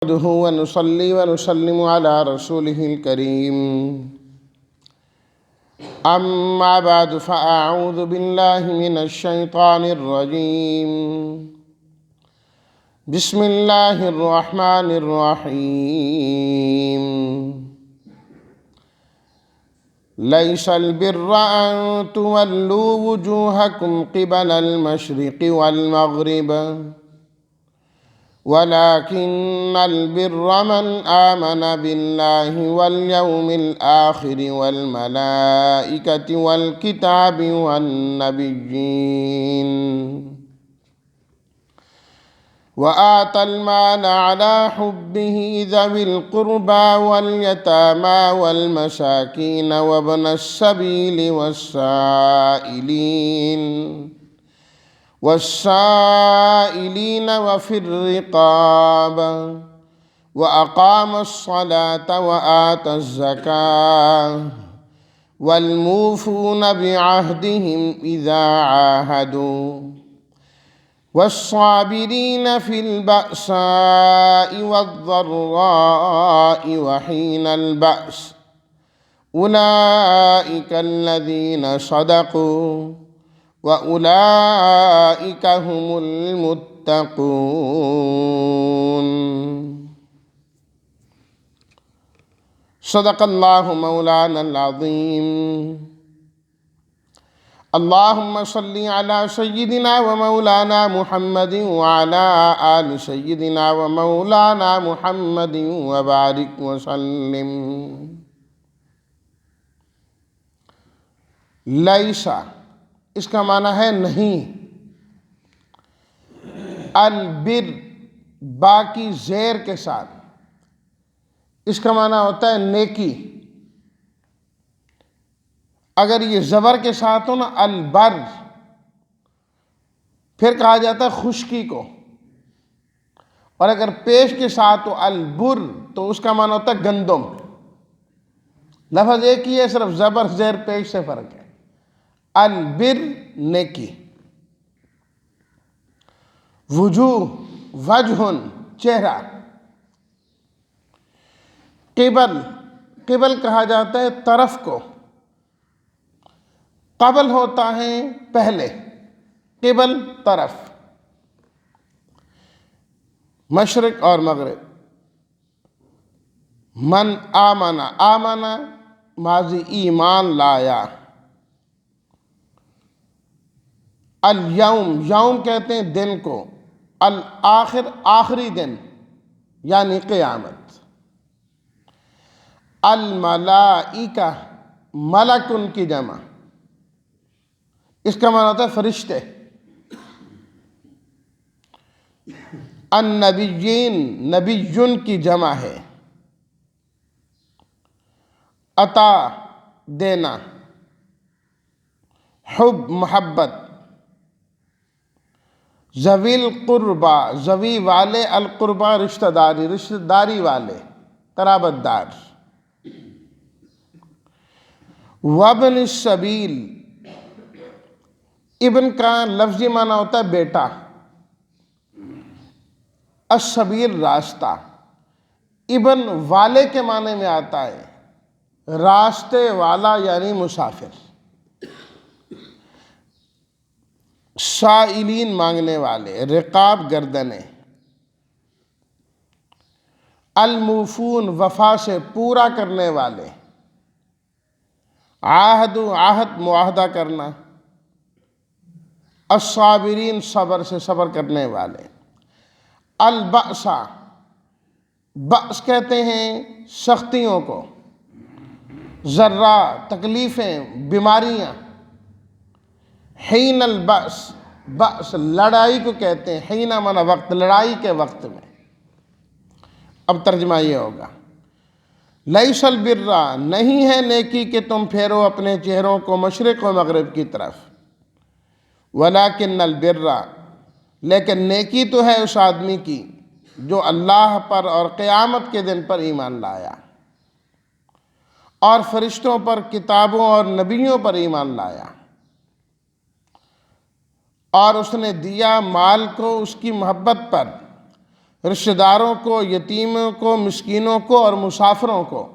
نحمده ونصلي ونسلم على رسوله الكريم أما بعد فأعوذ بالله من الشيطان الرجيم بسم الله الرحمن الرحيم ليس البر أن تولوا وجوهكم قبل المشرق والمغرب ولكن البر من آمن بالله واليوم الآخر والملائكة والكتاب والنبيين وآتى المال على حبه ذوي القربى واليتامى والمساكين وابن السبيل والسائلين وفي الرقاب وأقام الصلاة وآتى الزكاة والموفون بعهدهم إذا عاهدوا والصابرين في البأساء والضراء وحين البأس أولئك الذين صدقوا وَأُولَئِكَ هُمُ الْمُتَّقُونَ صدق اللہ مولانا العظیم اللہم صلی علی سیدنا و مولانا محمد وعلی آل سیدنا و مولانا محمد وبارک وسلم لیسا اس کا معنی ہے نہیں، البر با کی زیر کے ساتھ اس کا معنی ہوتا ہے نیکی۔ اگر یہ زبر کے ساتھ ہو نا البر، پھر کہا جاتا ہے خشکی کو، اور اگر پیش کے ساتھ ہو البر تو اس کا معنی ہوتا ہے گندم۔ لفظ ایک ہی ہے، صرف زبر زیر پیش سے فرق ہے۔ البر نیکی، وجوہ وجہن چہرہ، قبل کہا جاتا ہے طرف کو، قبل ہوتا ہے پہلے، قبل طرف، مشرق اور مغرب۔ من آمنا ماضی ایمان لایا، الیوم یوم کہتے ہیں دن کو، الآخر آخری دن یعنی قیامت۔ الملائکہ ملک ان کی جمع، اس کا معنی ہوتا ہے فرشتے۔ النبیین نبیون کی جمع ہے، عطا دینا، حب محبت، ذوی القربہ ذوی والے، القربہ رشتہ داری والے، قرابت دار۔ وابن السبیل، ابن کا لفظی معنی ہوتا ہے بیٹا، السبیل راستہ، ابن والے کے معنی میں آتا ہے راستے والا یعنی مسافر۔ سائلین مانگنے والے، رقاب گردنیں۔ الموفون وفا سے پورا کرنے والے، عہد معاہدہ کرنا۔ الصابرین صبر سے صبر کرنے والے۔ البأسا بأس کہتے ہیں سختیوں کو، ذرہ تکلیفیں بیماریاں۔ حین البأس بأس لڑائی کو کہتے ہیں، حین معنی وقت، لڑائی کے وقت میں۔ اب ترجمہ یہ ہوگا، لیس البر نہیں ہے نیکی کہ تم پھیرو اپنے چہروں کو مشرق و مغرب کی طرف، ولیکن البر لیکن نیکی تو ہے اس آدمی کی جو اللہ پر اور قیامت کے دن پر ایمان لایا، اور فرشتوں پر، کتابوں اور نبیوں پر ایمان لایا، اور اس نے دیا مال کو اس کی محبت پر، رشتہ داروں کو، یتیموں کو، مسکینوں کو اور مسافروں کو،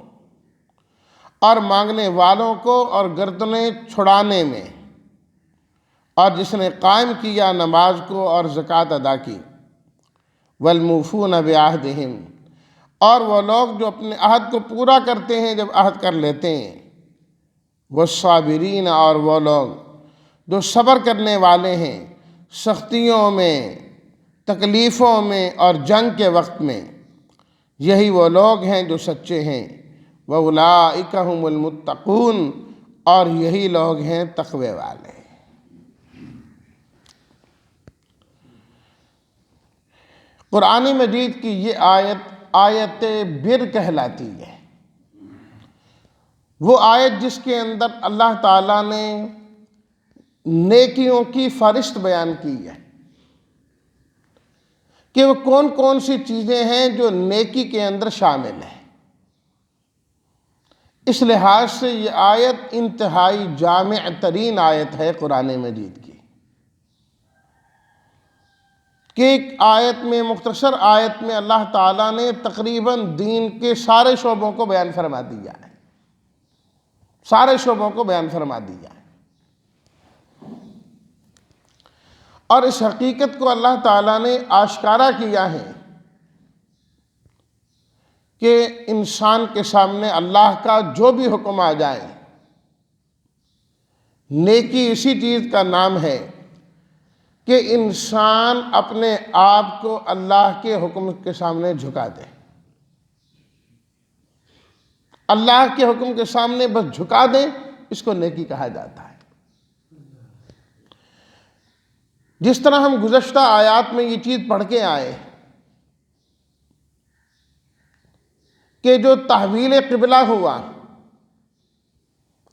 اور مانگنے والوں کو اور گردنیں چھڑانے میں، اور جس نے قائم کیا نماز کو اور زکوٰۃ ادا کی، والموفون بعہدہم، اور وہ لوگ جو اپنے عہد کو پورا کرتے ہیں جب عہد کر لیتے ہیں، والصابرین، اور وہ لوگ جو صبر کرنے والے ہیں سختیوں میں، تکلیفوں میں اور جنگ کے وقت میں، یہی وہ لوگ ہیں جو سچے ہیں۔ وَأُولَٰئِكَ هُمُ الْمُتَّقُونَ، اور یہی لوگ ہیں تقوی والے۔ قرآن مجید کی یہ آیت بر کہلاتی ہے، وہ آیت جس کے اندر اللہ تعالیٰ نے نیکیوں کی فہرست بیان کی ہے کہ وہ کون کون سی چیزیں ہیں جو نیکی کے اندر شامل ہیں۔ اس لحاظ سے یہ آیت انتہائی جامع ترین آیت ہے قرآن مجید کی، کہ ایک آیت میں، مختصر آیت میں اللہ تعالیٰ نے تقریباً دین کے سارے شعبوں کو بیان فرما دیا ہے، سارے شعبوں کو بیان فرما دیا ہے۔ اور اس حقیقت کو اللہ تعالیٰ نے آشکارا کیا ہے کہ انسان کے سامنے اللہ کا جو بھی حکم آ جائے، نیکی اسی چیز کا نام ہے کہ انسان اپنے آپ کو اللہ کے حکم کے سامنے جھکا دے، اللہ کے حکم کے سامنے بس جھکا دے، اس کو نیکی کہا جاتا ہے۔ جس طرح ہم گزشتہ آیات میں یہ چیز پڑھ کے آئے کہ جو تحویل قبلہ ہوا،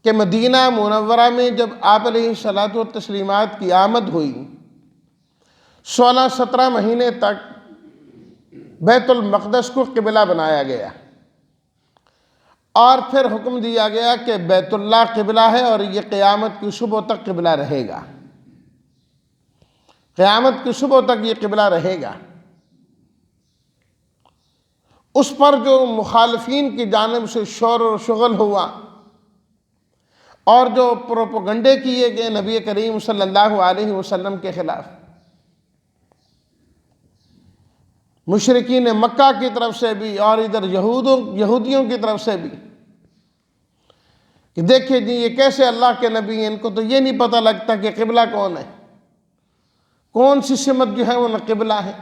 کہ مدینہ منورہ میں جب آپ علیہ الصلاۃ والتسلیمات کی آمد ہوئی، 16-17 مہینے تک بیت المقدس کو قبلہ بنایا گیا، اور پھر حکم دیا گیا کہ بیت اللہ قبلہ ہے اور یہ قیامت کی صبح تک قبلہ رہے گا، قیامت کی صبح تک یہ قبلہ رہے گا۔ اس پر جو مخالفین کی جانب سے شور و شغل ہوا اور جو پروپیگنڈے کیے گئے نبی کریم صلی اللہ علیہ وسلم کے خلاف، مشرکین مکہ کی طرف سے بھی اور ادھر یہودیوں کی طرف سے بھی، کہ دیکھیں جی یہ کیسے اللہ کے نبی ہیں، ان کو تو یہ نہیں پتہ لگتا کہ قبلہ کون ہے، کون سی سمت جو ہے وہ نہ قبلہ ہے،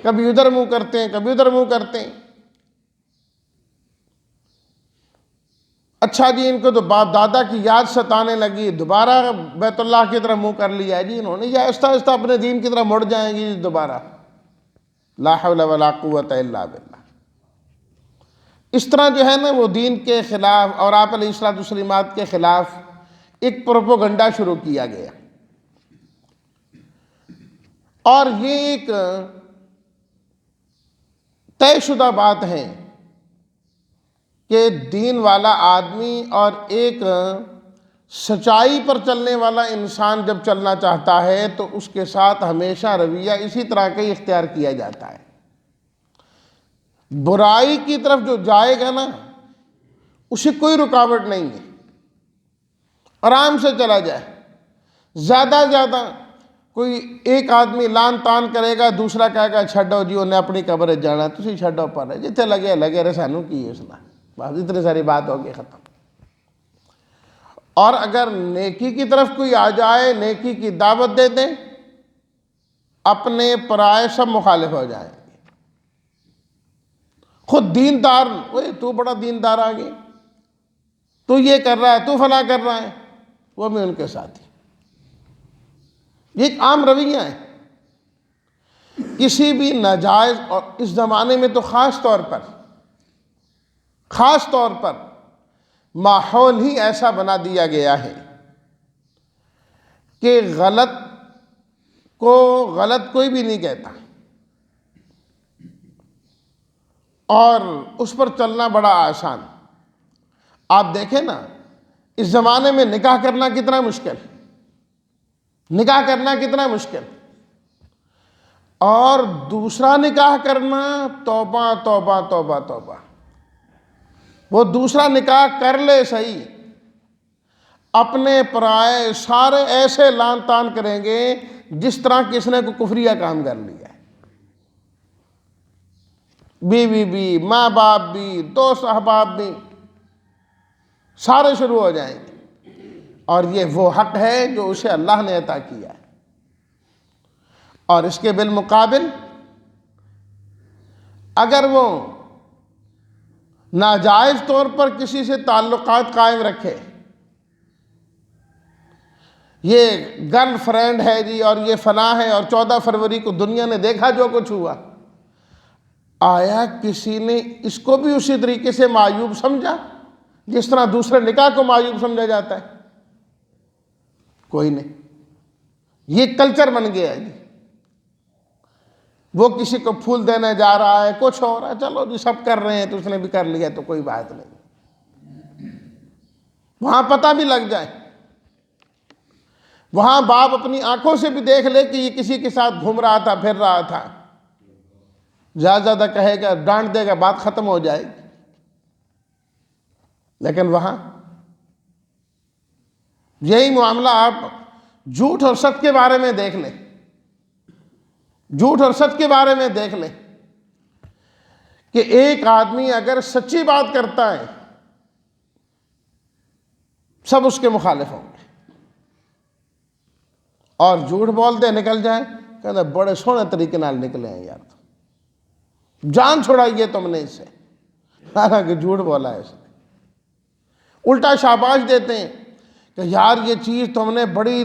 کبھی ادھر منہ کرتے ہیں کبھی ادھر منہ کرتے ہیں۔ اچھا جی، ان کو تو باپ دادا کی یاد ستانے لگی، دوبارہ بیت اللہ کی طرف منہ کر لیا جی انہوں نے، یا آہستہ آہستہ اپنے دین کی طرف مڑ جائیں گی دوبارہ، لا حول ولا قوت الا باللہ۔ اس طرح جو ہے نا وہ دین کے خلاف اور آپ علیہ الصلوۃ والتسلیمات کے خلاف ایک پروپیگنڈا شروع کیا گیا، اور یہ ایک طے شدہ بات ہے کہ دین والا آدمی اور ایک سچائی پر چلنے والا انسان جب چلنا چاہتا ہے تو اس کے ساتھ ہمیشہ رویہ اسی طرح کا ہی اختیار کیا جاتا ہے۔ برائی کی طرف جو جائے گا نا، اسے کوئی رکاوٹ نہیں ہے، آرام سے چلا جائے۔ زیادہ زیادہ کوئی ایک آدمی لان تان کرے گا، دوسرا کہے گا چھڈو جی انہیں اپنی قبر جانا، تسی چھڈو پر جتنے لگے رہے سانو کی ہے اس نے، بس اتنی ساری بات ہوگی ختم۔ اور اگر نیکی کی طرف کوئی آ جائے، نیکی کی دعوت دے دیں، اپنے پرائے سب مخالف ہو جائیں گے۔ خود دیندار، اوے تو بڑا دیندار آگے، تو یہ کر رہا ہے، تو فلاں کر رہا ہے، وہ بھی ان کے ساتھ ہی۔ یہ ایک عام رویہ ہے کسی بھی ناجائز، اور اس زمانے میں تو خاص طور پر ماحول ہی ایسا بنا دیا گیا ہے کہ غلط کو غلط کوئی بھی نہیں کہتا، اور اس پر چلنا بڑا آسان۔ آپ دیکھیں نا، اس زمانے میں نکاح کرنا کتنا مشکل، اور دوسرا نکاح کرنا، توبہ توبہ توبہ توبہ، وہ دوسرا نکاح کر لے صحیح، اپنے پرائے سارے ایسے لان تان کریں گے جس طرح کس نے کو کفریہ کام کر لیا ہے، بیوی بھی، ماں باپ بھی، دوست احباب بھی، سارے شروع ہو جائیں گے۔ اور یہ وہ حق ہے جو اسے اللہ نے عطا کیا ہے۔ اور اس کے بالمقابل اگر وہ ناجائز طور پر کسی سے تعلقات قائم رکھے، یہ گرل فرینڈ ہے جی اور یہ فلاں ہے، اور 14 فروری کو دنیا نے دیکھا جو کچھ ہوا، آیا کسی نے اس کو بھی اسی طریقے سے معیوب سمجھا جس طرح دوسرے نکاح کو معیوب سمجھا جاتا ہے؟ کوئی نہیں۔ یہ کلچر بن گیا ہے جی، وہ کسی کو پھول دینے جا رہا ہے، کچھ ہو رہا ہے، چلو جی سب کر رہے ہیں تو اس نے بھی کر لیا تو کوئی بات نہیں، وہاں پتہ بھی لگ جائے، وہاں باپ اپنی آنکھوں سے بھی دیکھ لے کہ یہ کسی کے ساتھ گھوم رہا تھا، پھر رہا تھا، زیادہ کہے گا، ڈانٹ دے گا، بات ختم ہو جائے گی۔ لیکن وہاں یہی معاملہ آپ جھوٹ اور سچ کے بارے میں دیکھ لیں، جھوٹ اور سچ کے بارے میں دیکھ لیں کہ ایک آدمی اگر سچی بات کرتا ہے سب اس کے مخالف ہوں گے، اور جھوٹ بول دے نکل جائے، کہتے بڑے سونے طریقے نال نکلے ہیں یار، جان چھڑائیے تم نے اس سے، حالانکہ جھوٹ بولا ہے اس نے۔ الٹا شاباش دیتے ہیں کہ یار یہ چیز تم نے بڑی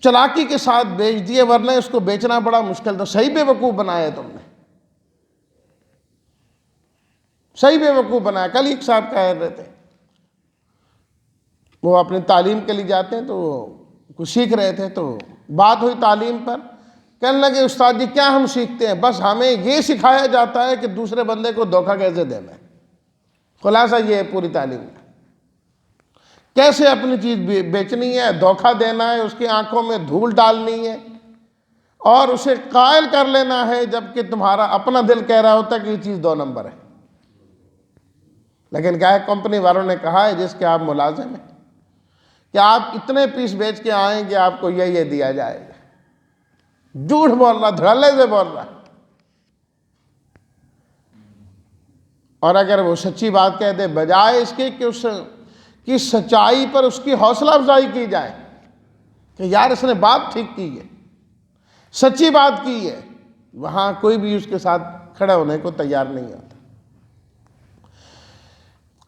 چلاکی کے ساتھ بیچ دیے، ورنہ اس کو بیچنا بڑا مشکل تھا، صحیح بے وقوف بنایا تم نے، صحیح بے وقوف بنایا۔ کل ایک صاحب کہہ رہے تھے، وہ اپنی تعلیم کے لیے جاتے ہیں تو کچھ سیکھ رہے تھے، تو بات ہوئی تعلیم پر، کہنے لگے استاد جی کیا ہم سیکھتے ہیں؟ بس ہمیں یہ سکھایا جاتا ہے کہ دوسرے بندے کو دھوکہ کیسے دینا ہے، خلاصہ یہ ہے پوری تعلیم کا، کیسے اپنی چیز بیچنی ہے، دھوکہ دینا ہے، اس کی آنکھوں میں دھول ڈالنی ہے، اور اسے قائل کر لینا ہے جبکہ تمہارا اپنا دل کہہ رہا ہوتا ہے کہ یہ چیز 2 نمبر ہے۔ لیکن کیا ہے، کمپنی والوں نے کہا ہے جس کے آپ ملازم ہیں کہ آپ اتنے پیس بیچ کے آئیں گے آپ کو یہ دیا جائے گا، جھوٹ بول رہا، دھڑلے سے بول رہا۔ اور اگر وہ سچی بات کہہ دے، بجائے اس کے کہ اس کی سچائی پر اس کی حوصلہ افزائی کی جائے کہ یار اس نے بات ٹھیک کی ہے، سچی بات کی ہے، وہاں کوئی بھی اس کے ساتھ کھڑا ہونے کو تیار نہیں ہوتا۔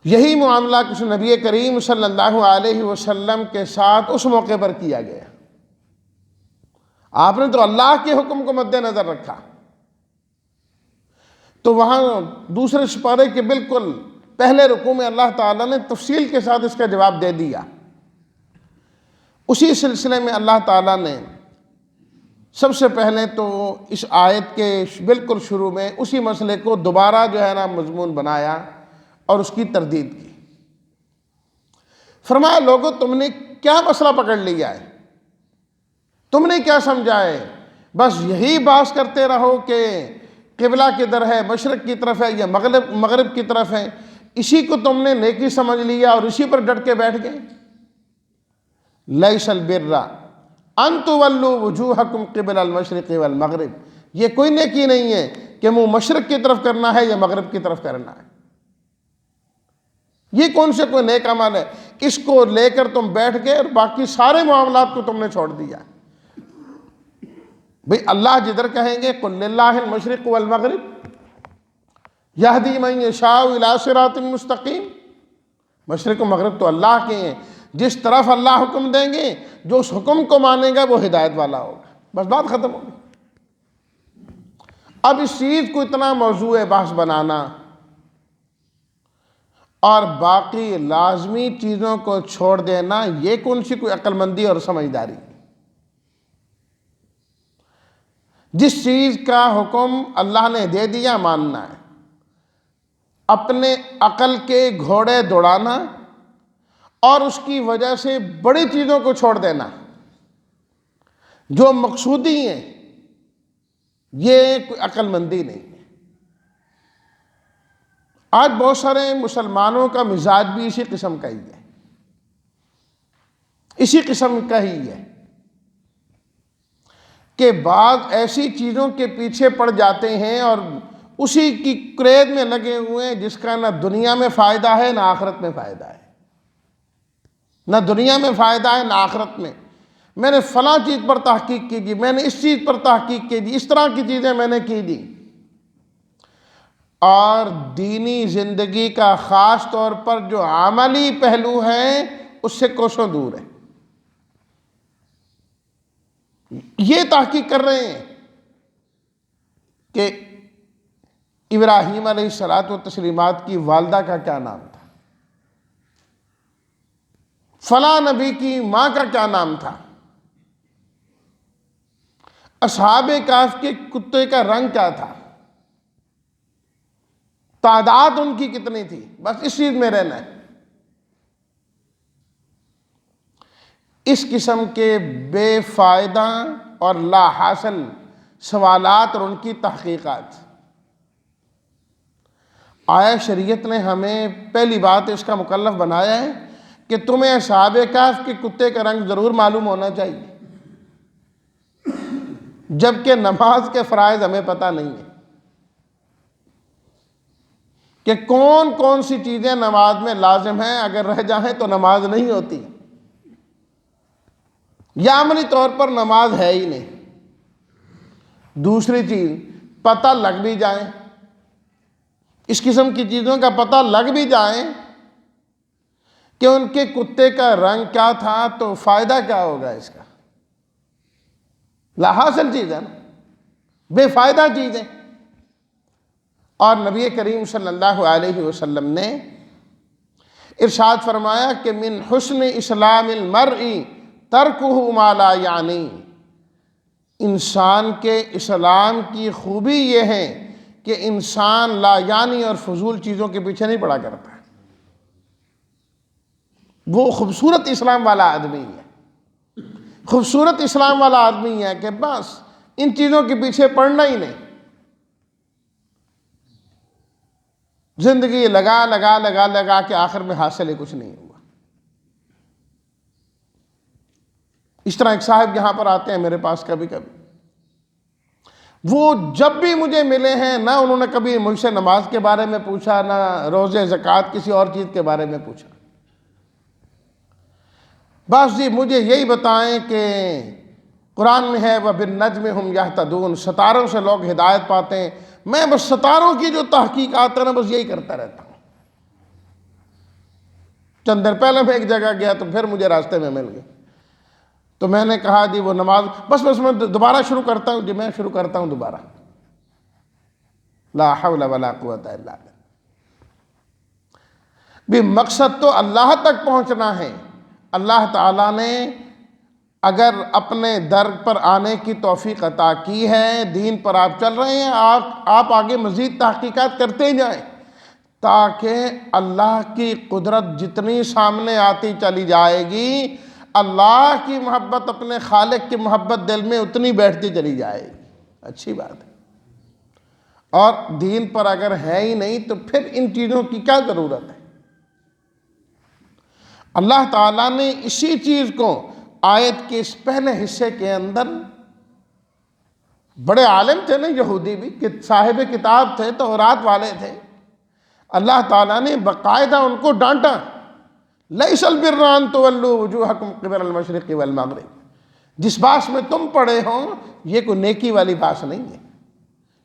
یہی معاملہ کچھ نبی کریم صلی اللہ علیہ وسلم کے ساتھ اس موقع پر کیا گیا۔ آپ نے تو اللہ کے حکم کو مد نظر رکھا، تو وہاں دوسرے سپارے کے بالکل پہلے رکوع میں اللہ تعالیٰ نے تفصیل کے ساتھ اس کا جواب دے دیا۔ اسی سلسلے میں اللہ تعالیٰ نے سب سے پہلے تو اس آیت کے بالکل شروع میں اسی مسئلے کو دوبارہ جو ہے نا مضمون بنایا اور اس کی تردید کی۔ فرمایا لوگو تم نے کیا مسئلہ پکڑ لیا ہے، تم نے کیا سمجھا ہے، بس یہی بحث کرتے رہو کہ قبلہ کدھر ہے، مشرق کی طرف ہے یا مغرب کی طرف ہے، اسی کو تم نے نیکی سمجھ لیا اور اسی پر ڈٹ کے بیٹھ گئے۔ لیس البر ان تولوا وجوہکم قبل المشرق والمغرب، یہ کوئی نیکی نہیں ہے کہ منہ مشرق کی طرف کرنا ہے یا مغرب کی طرف کرنا ہے، یہ کون سے کوئی نیک عمل ہے؟ اس کو لے کر تم بیٹھ گئے اور باقی سارے معاملات کو تم نے چھوڑ دیا۔ بھئی اللہ جدھر کہیں گے قل للہ المشرق والمغرب یہدی من یشاء الی صراط مستقیم، مشرق و مغرب تو اللہ کے ہیں، جس طرف اللہ حکم دیں گے جو اس حکم کو مانے گا وہ ہدایت والا ہوگا، بس بات ختم ہوگی۔ اب اس چیز کو اتنا موضوع بحث بنانا اور باقی لازمی چیزوں کو چھوڑ دینا، یہ کون سی کوئی عقل مندی اور سمجھداری؟ جس چیز کا حکم اللہ نے دے دیا ماننا ہے، اپنے عقل کے گھوڑے دوڑانا اور اس کی وجہ سے بڑی چیزوں کو چھوڑ دینا جو مقصودی ہیں، یہ کوئی عقل مندی نہیں ہے۔ آج بہت سارے مسلمانوں کا مزاج بھی اسی قسم کا ہی ہے، اسی قسم کا ہی ہے کہ بعض ایسی چیزوں کے پیچھے پڑ جاتے ہیں اور اسی کی قید میں لگے ہوئے ہیں جس کا نہ دنیا میں فائدہ ہے نہ آخرت میں فائدہ ہے، نہ دنیا میں فائدہ ہے نہ آخرت میں۔ میں نے فلاں چیز پر تحقیق کی جی، میں نے اس چیز پر تحقیق کی جی، اس طرح کی چیزیں میں نے کی جی، اور دینی زندگی کا خاص طور پر جو عملی پہلو ہے اس سے کوسوں دور ہے۔ یہ تحقیق کر رہے ہیں کہ ابراہیم علیہ الصلاۃ والتسلیمات کی والدہ کا کیا نام تھا، فلاں نبی کی ماں کا کیا نام تھا، اصحاب کہف کے کتے کا رنگ کیا تھا، تعداد ان کی کتنی تھی، بس اس چیز میں رہنا ہے۔ اس قسم کے بے فائدہ اور لا حاصل سوالات اور ان کی تحقیقات، آیا شریعت نے ہمیں پہلی بات اس کا مکلف بنایا ہے کہ تمہیں اصحاب کہف کے کتے کا رنگ ضرور معلوم ہونا چاہیے، جبکہ نماز کے فرائض ہمیں پتہ نہیں ہے کہ کون کون سی چیزیں نماز میں لازم ہیں، اگر رہ جائیں تو نماز نہیں ہوتی، یا عملی طور پر نماز ہے ہی نہیں۔ دوسری چیز، پتہ لگ بھی جائیں، اس قسم کی چیزوں کا پتہ لگ بھی جائیں کہ ان کے کتے کا رنگ کیا تھا تو فائدہ کیا ہوگا اس کا؟ لا حاصل چیز ہے نا، بے فائدہ چیز ہے۔ اور نبی کریم صلی اللہ علیہ وسلم نے ارشاد فرمایا کہ من حسن اسلام المرء ترکہ ما لا یعنی، انسان کے اسلام کی خوبی یہ ہے کہ انسان لا یعنی اور فضول چیزوں کے پیچھے نہیں پڑا کرتا، وہ خوبصورت اسلام والا آدمی ہے، خوبصورت اسلام والا آدمی ہے کہ بس ان چیزوں کے پیچھے پڑنا ہی نہیں، زندگی لگا لگا لگا لگا کے آخر میں حاصل ہی کچھ نہیں ہوا۔ اس طرح ایک صاحب یہاں پر آتے ہیں میرے پاس کبھی کبھی، وہ جب بھی مجھے ملے ہیں نہ انہوں نے کبھی مجھ سے نماز کے بارے میں پوچھا، نہ روزے زکوٰۃ کسی اور چیز کے بارے میں پوچھا، بس جی مجھے یہی بتائیں کہ قرآن میں ہے وَبِالنَّجْمِ هُمْ يَهْتَدُونَ، ستاروں سے لوگ ہدایت پاتے ہیں۔ میں بس ستاروں کی جو تحقیقات ہے نا بس یہی کرتا رہتا ہوں۔ چند دیر پہلے میں ایک جگہ گیا تو پھر مجھے راستے میں مل گئے، تو میں نے کہا جی وہ نماز بس میں دوبارہ شروع کرتا ہوں، جی میں شروع کرتا ہوں دوبارہ، لا حول ولا قوت الا باللہ۔ بھی مقصد تو اللہ تک پہنچنا ہے۔ اللہ تعالیٰ نے اگر اپنے در پر آنے کی توفیق عطا کی ہے، دین پر آپ چل رہے ہیں، آپ آگے مزید تحقیقات کرتے جائیں تاکہ اللہ کی قدرت جتنی سامنے آتی چلی جائے گی، اللہ کی محبت، اپنے خالق کی محبت دل میں اتنی بیٹھتی چلی جائے گی۔ اچھی بات ہے۔ اور دین پر اگر ہے ہی نہیں تو پھر ان چیزوں کی کیا ضرورت ہے؟ اللہ تعالیٰ نے اسی چیز کو آیت کے اس پہلے حصے کے اندر، بڑے عالم تھے نا یہودی بھی، کہ صاحب کتاب تھے، تورات والے تھے، اللہ تعالیٰ نے باقاعدہ ان کو ڈانٹا، لَيْسَ الْبِرَّ أَن تُوَلُّوا وُجُوهَكُمْ قِبَلَ الْمَشْرِقِ وَالْمَغْرِبِ، جس باس میں تم پڑے ہو یہ کوئی نیکی والی باس نہیں ہے،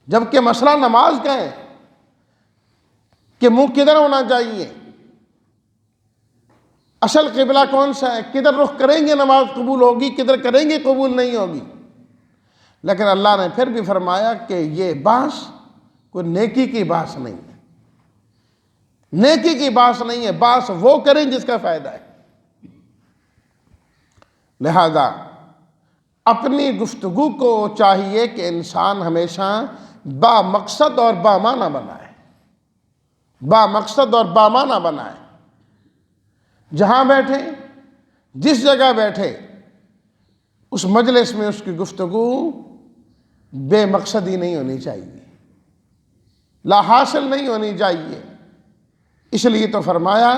جبکہ مسئلہ نماز کا ہے کہ منہ کدھر ہونا چاہیے، اصل قبلہ کون سا ہے، کدھر رخ کریں گے نماز قبول ہوگی، کدھر کریں گے قبول نہیں ہوگی۔ لیکن اللہ نے پھر بھی فرمایا کہ یہ باس کوئی نیکی کی باس نہیں ہے، نیکی کی باس نہیں ہے، باس وہ کریں جس کا فائدہ ہے۔ لہذا اپنی گفتگو کو چاہیے کہ انسان ہمیشہ با مقصد اور با معنی بنائے، با مقصد اور با معنی بنائے۔ جہاں بیٹھے، جس جگہ بیٹھے، اس مجلس میں اس کی گفتگو بے مقصدی نہیں ہونی چاہیے، لا حاصل نہیں ہونی چاہیے۔ اس لیے تو فرمایا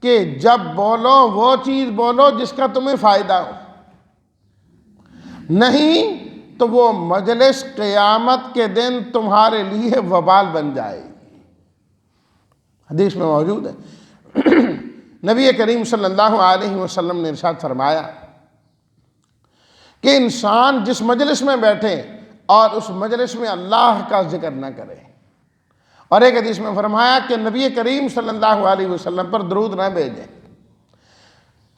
کہ جب بولو وہ چیز بولو جس کا تمہیں فائدہ ہو، نہیں تو وہ مجلس قیامت کے دن تمہارے لیے وبال بن جائے گی۔ حدیث میں موجود ہے، نبی کریم صلی اللہ علیہ وسلم نے ارشاد فرمایا کہ انسان جس مجلس میں بیٹھے اور اس مجلس میں اللہ کا ذکر نہ کرے، اور ایک حدیث میں فرمایا کہ نبی کریم صلی اللہ علیہ وسلم پر درود نہ بھیجیں،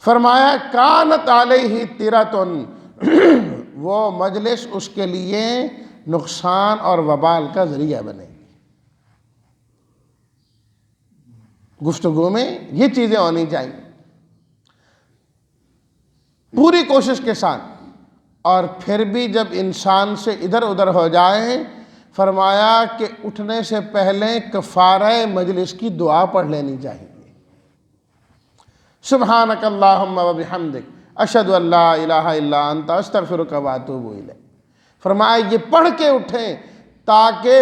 فرمایا کانت علیہ تیراتن، وہ مجلس اس کے لیے نقصان اور وبال کا ذریعہ بنے گی۔ گفتگو میں یہ چیزیں ہونی چاہیے پوری کوشش کے ساتھ، اور پھر بھی جب انسان سے ادھر ادھر ہو جائے، فرمایا کہ اٹھنے سے پہلے کفارہ مجلس کی دعا پڑھ لینی چاہیے، سبحانک اللہم و بحمدک اشہد ان لا الہ الا انت استغفرک و اتوب الیک۔ فرمایا یہ پڑھ کے اٹھیں تاکہ